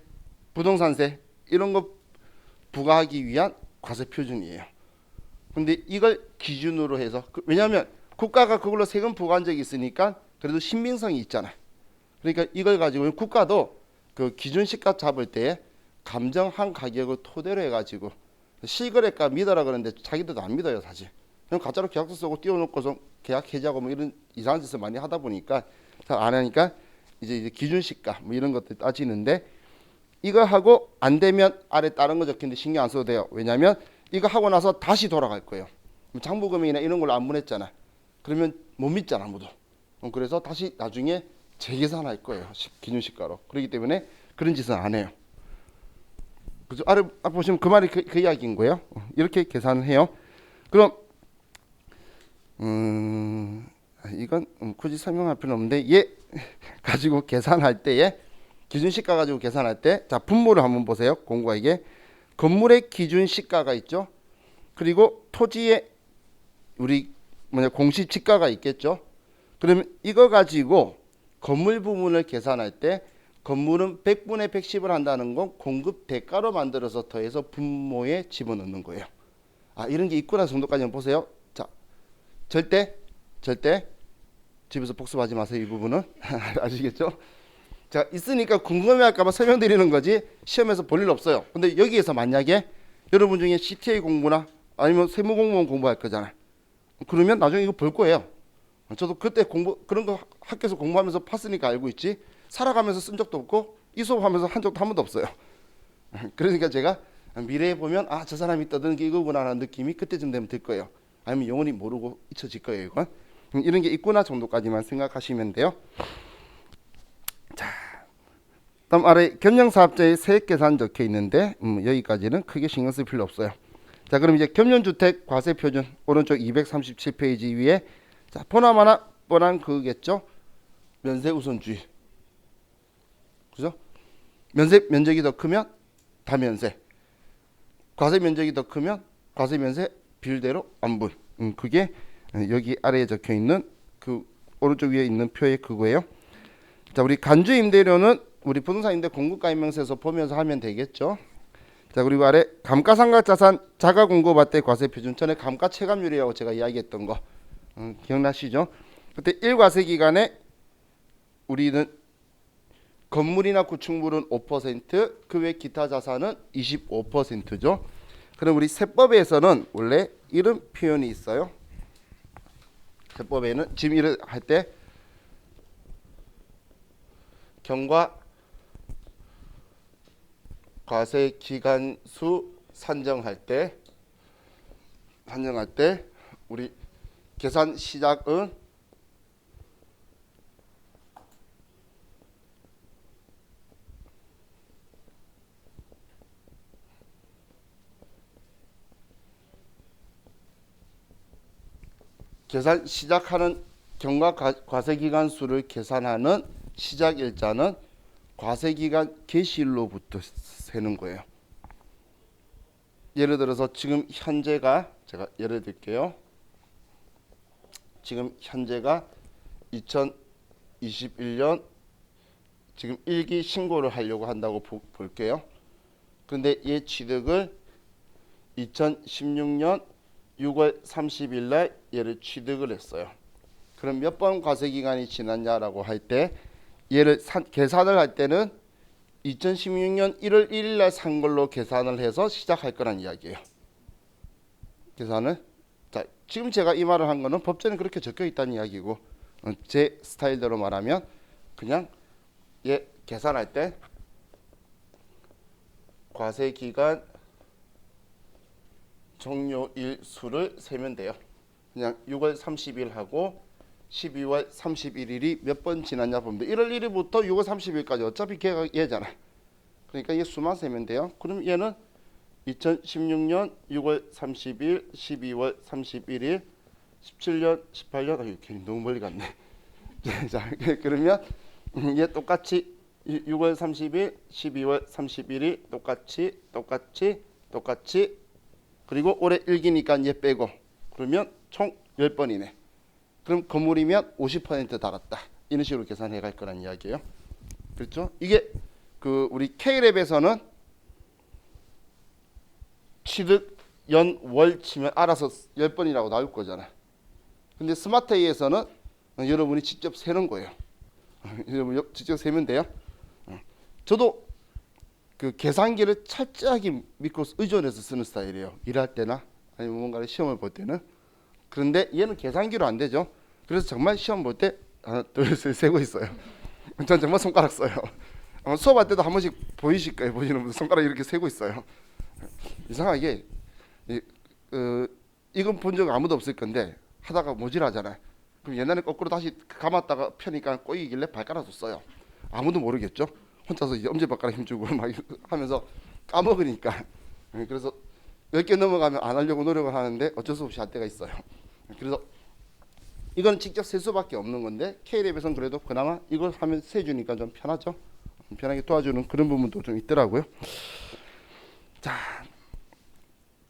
부동산세 이런 거 부과하기 위한 과세 표준이에요. 근데 이걸 기준으로 해서, 왜냐하면 국가가 그걸로 세금 부과한 적이 있으니까 그래도 신빙성이 있잖아. 그러니까 이걸 가지고 국가도 그 기준시가 잡을 때 감정한 가격을 토대로 해가지고, 실거래가 믿어라 그러는데 자기들도 안 믿어요 사실. 그냥 가짜로 계약서 쓰고 띄워놓고서 계약 해지하고 뭐 이런 이상한 짓을 많이 하다 보니까 잘 안 하니까 이제 기준시가 뭐 이런 것들 따지는데, 이거 하고 안 되면 아래 다른 거 적힌데 신경 안 써도 돼요. 왜냐하면 이거 하고 나서 다시 돌아갈 거예요. 장부금이나 이런 걸로 안 보냈잖아. 그러면 못 믿잖아 아무도. 그래서 다시 나중에 재계산할 거예요, 기준시가로. 그렇기 때문에 그런 짓은 안 해요. 그죠? 아래 보시면 그 말이 그 이야기인 거예요. 이렇게 계산을 해요. 그럼 이건 굳이 설명할 필요 없는데, 얘 가지고 계산할 때에 기준시가 가지고 계산할 때, 자, 분모를 한번 보세요. 공과에게 건물의 기준시가가 있죠. 그리고 토지의 우리 공시지가가 있겠죠. 그러면 이거 가지고 건물 부분을 계산할 때 건물은 100분의 110을 한다는 건 공급 대가로 만들어서 더해서 분모에 집어넣는 거예요. 아, 이런 게 있구나 정도까지는 보세요. 자, 절대 집에서 복습하지 마세요. 이 부분은 아시겠죠? 자, 있으니까 궁금해할까봐 설명드리는 거지 시험에서 볼 일 없어요. 근데 여기에서 만약에 여러분 중에 CTA 공부나 아니면 세무공무원 공부할 거잖아. 그러면 나중에 이거 볼 거예요. 저도 그때 그런 거 학교에서 공부하면서 팠으니까 알고 있지, 살아가면서 쓴 적도 없고 이 수업하면서 한 적도 한 번도 없어요. 그러니까 제가 미래에 보면 아, 저 사람이 떠드는 게 이거구나 라는 느낌이 그때쯤 되면 들 거예요. 아니면 영원히 모르고 잊혀질 거예요. 이건 이런 게 있구나 정도까지만 생각하시면 돼요. 자, 다음 아래 겸용사업자의 세액계산 적혀 있는데 여기까지는 크게 신경 쓸 필요 없어요. 자, 그럼 이제 겸용주택 과세표준 오른쪽 237페이지 위에, 자, 보나마나 뻔한 그거겠죠. 면세 우선주의, 그죠? 면세 면적이 더 크면 다면세, 과세 면적이 더 크면 과세 면세 비율대로 안분. 그게 여기 아래에 적혀 있는 그 오른쪽 위에 있는 표의 그거예요. 자, 우리 간주 임대료는 우리 부동산 임대 공급가입명세에서 보면서 하면 되겠죠. 자, 그리고 아래 감가상각자산 자가 공급할 때 과세표준, 전에 감가체감률이라고 제가 이야기했던 거 기억나시죠? 그때 1과세 기간에 우리는 건물이나 구축물은 5%, 그 외 기타 자산은 25%죠. 그럼 우리 세법에서는 원래 이런 표현이 있어요. 세법에는 지금 이를 할 때 경과 과세 기간수 산정할 때 우리 계산 시작은 계산 시작하는 경과 과세기간 수를 계산하는 시작 일자는 과세기간 개시일로부터 세는 거예요. 예를 들어서 지금 현재가 제가 예를 들게요. 지금 현재가 2021년 지금 1기 신고를 하려고 한다고 볼게요. 그런데 이 취득을 2016년 6월 30일 날 얘를 취득을 했어요. 그럼 몇 번 과세기간이 지났냐라고 할 때 얘를 계산을 할 때는 2016년 1월 1일 날 산 걸로 계산을 해서 시작할 거란 이야기예요. 계산을. 자, 지금 제가 이 말을 한 거는 법전에 그렇게 적혀 있다는 이야기고, 제 스타일대로 말하면 그냥 얘 계산할 때 과세기간 종료일 수를 세면 돼요. 그냥 6월 30일 하고 12월 31일이 몇 번 지났냐 보면 돼. 1월 1일부터 6월 30일까지 어차피 걔가 얘잖아. 그러니까 얘 수만 세면 돼요. 그럼 얘는 2016년 6월 30일, 12월 31일, 17년, 18년, 괜히 너무 멀리 갔네. 자, 그러면 얘 똑같이 6월 30일, 12월 31일 똑같이 그리고 올해 1기니까 얘 빼고 그러면 총 10번이네. 그럼 건물이면 50% 다 갔다. 이런 식으로 계산해 갈 거란 이야기예요. 그렇죠? 이게 그 우리 K랩에서는 취득 연 월 치면 알아서 10번이라고 나올 거잖아. 근데 스마트 A에서는 여러분이 직접 세는 거예요. 여러분 직접 세면 돼요. 저도 그 계산기를 철저하게 믿고 의존해서 쓰는 스타일이에요. 일할 때나 아니면 뭔가를 시험을 볼 때는. 그런데 얘는 계산기로 안 되죠. 그래서 정말 시험 볼 때 하나 둘 셋 세고 있어요. 전 정말 손가락 써요. 수업할 때도 한 번씩 보이실 거예요. 보시는 분들 손가락 이렇게 세고 있어요. 이상하게 이건 본 적 아무도 없을 건데 하다가 모질하잖아요. 그럼 옛날에 거꾸로 다시 감았다가 펴니까 꼬이길래 발가락도 써요. 아무도 모르겠죠. 혼자서 이제 엄지발가락 힘주고 막 하면서 까먹으니까. 그래서 10개 넘어가면 안 하려고 노력을 하는데 어쩔 수 없이 할 때가 있어요. 그래서 이건 직접 셀 수밖에 없는 건데 K랩에서는 그래도 그나마 이걸 하면 세주니까 좀 편하죠. 편하게 도와주는 그런 부분도 좀 있더라고요. 자,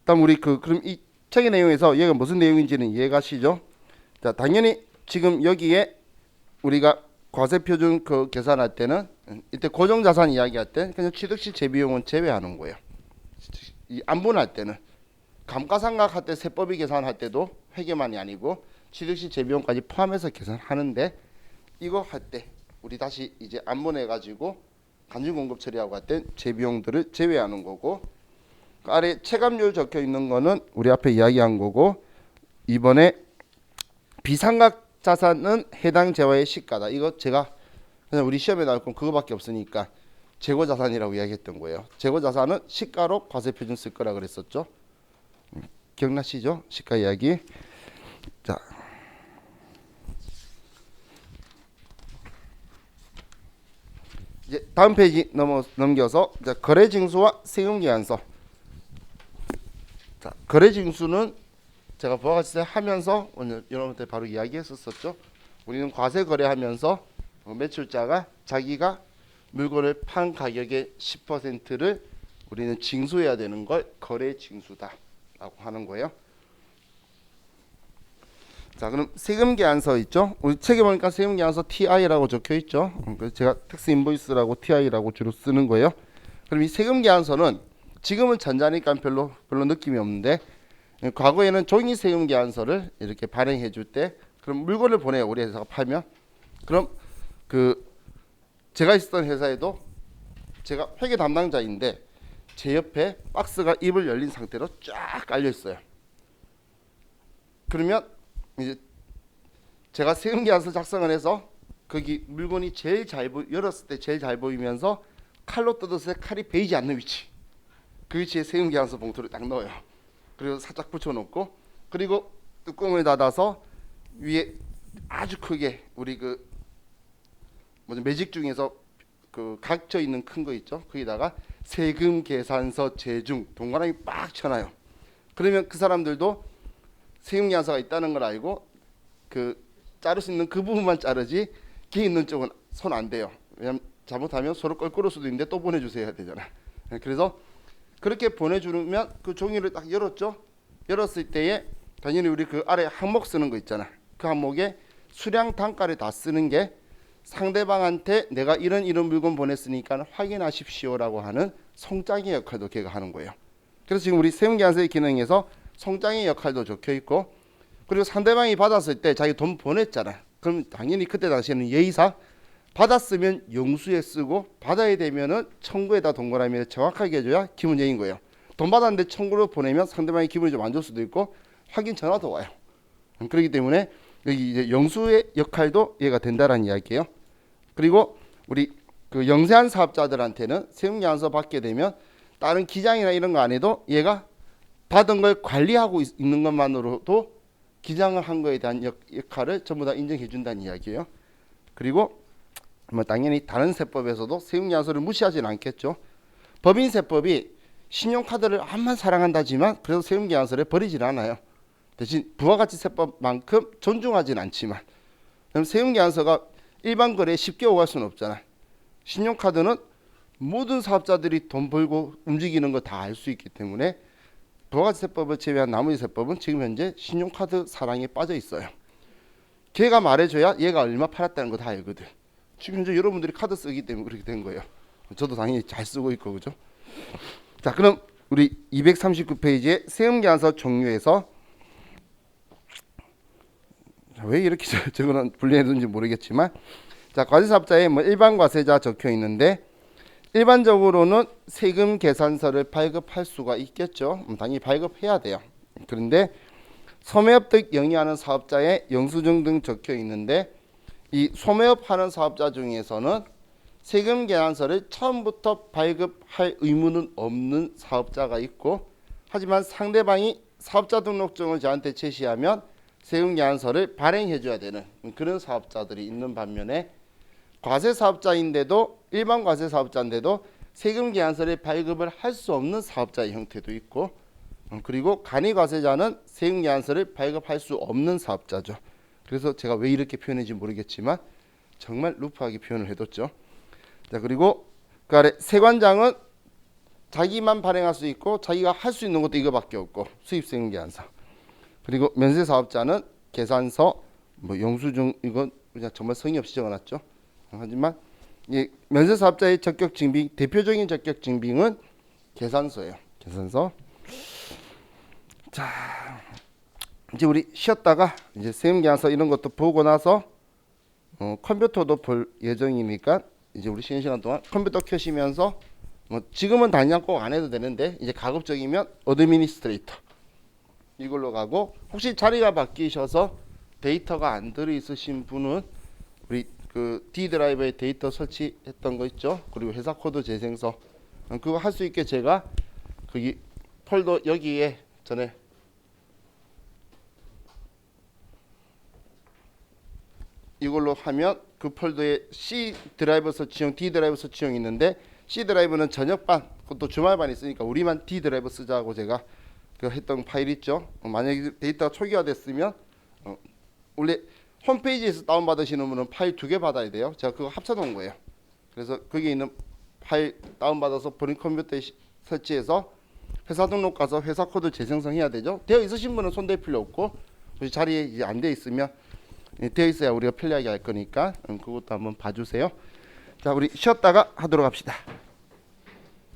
다음 우리 그럼 이 책의 내용에서 얘가 무슨 내용인지는 이해가시죠? 자, 당연히 지금 여기에 우리가 과세표준 그 계산할 때는 이때 고정자산 이야기할 때 그냥 취득시 재비용은 제외하는 거예요. 이 안분할 때는 감가상각 할 때 세법이 계산할 때도 회계만이 아니고 취득시 재비용까지 포함해서 계산하는데 이거 할 때 우리 다시 이제 안분해 가지고 간증공급 처리하고 할 때 재비용들을 제외하는 거고 그 아래 체감률 적혀 있는 거는 우리 앞에 이야기한 거고 이번에 비상각 자산은 해당 재화의 시가다. 이거 제가 그냥 우리 시험에 나올 건 그거밖에 없으니까 재고자산이라고 이야기했던 거예요. 재고자산은 시가로 과세표준 쓸 거라 그랬었죠. 기억나시죠? 시가 이야기. 자, 이제 다음 페이지 넘겨서 자, 거래징수와 세금계산서. 자, 거래징수는 제가 부가 가치세 하면서 오늘 여러분한테 바로 이야기했었죠. 우리는 과세 거래하면서 매출자가 자기가 물건을 판 가격의 10%를 우리는 징수해야 되는 걸 거래징수다라고 하는 거예요. 자, 그럼 세금계산서 있죠? 우리 책에 보니까 세금계산서 TI라고 적혀 있죠. 그래서 제가 텍스 인보이스라고 TI라고 주로 쓰는 거예요. 그럼 이 세금계산서는 지금은 전자니까 별로 느낌이 없는데 과거에는 종이 세금계산서를 이렇게 발행해 줄 때 그럼 물건을 보내요. 우리 회사가 팔면 그럼 그 제가 있었던 회사에도 제가 회계 담당자인데 제 옆에 박스가 입을 열린 상태로 쫙 깔려 있어요. 그러면 이제 제가 세금계산서 작성을 해서 거기 물건이 제일 잘 열었을 때 제일 잘 보이면서 칼로 뜯었을 때 칼이 베이지 않는 위치, 그 위치에 세금계산서 봉투를 딱 넣어요. 그리고 살짝 붙여놓고, 그리고 뚜껑을 닫아서 위에 아주 크게 우리 그 매직 중에서 그 각져 있는 큰 거 있죠, 거기다가 세금계산서 제중 동그라미 빡 쳐놔요. 그러면 그 사람들도 세금계산서가 있다는 걸 알고 그 자를 수 있는 그 부분만 자르지 기 있는 쪽은 손 안 대요. 왜냐면 잘못하면 서로 껄끄러울 수도 있는데 또 보내주세요 해야 되잖아. 그래서 그렇게 보내주면 그 종이를 딱 열었죠. 열었을 때에 당연히 우리 그 아래 항목 쓰는 거 있잖아. 그 항목에 수량 단가를 다 쓰는 게 상대방한테 내가 이런 물건 보냈으니까 확인하십시오라고 하는 송장의 역할도 걔가 하는 거예요. 그래서 지금 우리 세금계산서의 기능에서 송장의 역할도 적혀 있고, 그리고 상대방이 받았을 때 자기 돈 보냈잖아. 그럼 당연히 그때 당시에는 예의상 받았으면 영수에 쓰고 받아야 되면은 청구에다 동그라미를 정확하게 해줘야 기본 예의인 거예요. 돈 받았는데 청구로 보내면 상대방이 기분이 좀 안 좋을 수도 있고 확인 전화도 와요. 그렇기 때문에 여기 이제 영수의 역할도 얘가 된다라는 이야기예요. 그리고 우리 그 영세한 사업자들한테는 세금계산서 받게 되면 다른 기장이나 이런 거 안 해도 얘가 받은 걸 관리하고 있는 것만으로도 기장을 한 거에 대한 역할을 전부 다 인정해 준다는 이야기예요. 그리고 뭐 당연히 다른 세법에서도 세금계산서를 무시하지는 않겠죠. 법인세법이 신용카드를 암만 사랑한다지만 그래도 세금계산서를 버리질 않아요. 대신 부가가치세법만큼 존중하지는 않지만, 그럼 세금계산서가 일반 거래에 쉽게 오갈 수는 없잖아. 신용카드는 모든 사업자들이 돈 벌고 움직이는 거 다 알 수 있기 때문에 부가가치세법을 제외한 나머지 세법은 지금 현재 신용카드 사랑에 빠져 있어요. 걔가 말해줘야 얘가 얼마 팔았다는 거 다 알거든. 지금 현재 여러분들이 카드 쓰기 때문에 그렇게 된 거예요. 저도 당연히 잘 쓰고 있고, 그죠? 자, 그럼 우리 239페이지에 세금계산서 종류에서 왜 이렇게 저거는 분리해둔지 모르겠지만, 자, 과세사업자에 뭐 일반 과세자 적혀 있는데 일반적으로는 세금 계산서를 발급할 수가 있겠죠. 당연히 발급해야 돼요. 그런데 소매업 등 영위하는 사업자에 영수증 등 적혀 있는데, 이 소매업 하는 사업자 중에서는 세금 계산서를 처음부터 발급할 의무는 없는 사업자가 있고, 하지만 상대방이 사업자 등록증을 저한테 제시하면 세금 계산서를 발행해 줘야 되는 그런 사업자들이 있는 반면에, 과세사업자인데도 일반 과세사업자인데도 세금 계산서를 발급을 할 수 없는 사업자의 형태도 있고, 그리고 간이과세자는 세금 계산서를 발급할 수 없는 사업자죠. 그래서 제가 왜 이렇게 표현했는지 모르겠지만 정말 루프하게 표현을 해뒀죠. 자, 그리고 그 아래 세관장은 자기만 발행할 수 있고 자기가 할 수 있는 것도 이거밖에 없고 수입세금 계산서. 그리고 면세사업자는 계산서, 뭐 영수증, 이건 그냥 정말 성의 없이 적어놨죠. 하지만 이 면세사업자의 적격증빙, 대표적인 적격증빙은 계산서예요. 계산서. 자, 이제 우리 쉬었다가 이제 세금계산서 이런 것도 보고 나서 컴퓨터도 볼 예정이니까 이제 우리 쉬는 시간 동안 컴퓨터 켜시면서 뭐 지금은 당장 꼭 안 해도 되는데 이제 가급적이면 어드미니스트레이터 이걸로 가고, 혹시 자리가 바뀌셔서 데이터가 안 들어 있으신 분은 우리 그 D 드라이브에 데이터 설치했던 거 있죠. 그리고 회사 코드 재생서 그거 할 수 있게 제가 거기 폴더 여기에 전에 이걸로 하면 그 폴더에 C 드라이브 설치용, D 드라이브 설치용 있는데, C 드라이브는 저녁반, 그것도 주말반 있으니까 우리만 D 드라이브 쓰자고 제가 그 했던 파일 있죠. 만약에 데이터가 초기화됐으면 원래 홈페이지에서 다운받으시는 분은 파일 2개 받아야 돼요. 제가 그거 합쳐놓은 거예요. 그래서 거기에 있는 파일 다운받아서 본인 컴퓨터에 설치해서 회사 등록 가서 회사 코드 재생성해야 되죠. 되어 있으신 분은 손댈 필요 없고, 혹시 자리에 이제 안 되어 있으면 되어 있어야 우리가 편리하게 할 거니까 그것도 한번 봐주세요. 자, 우리 쉬었다가 하도록 합시다.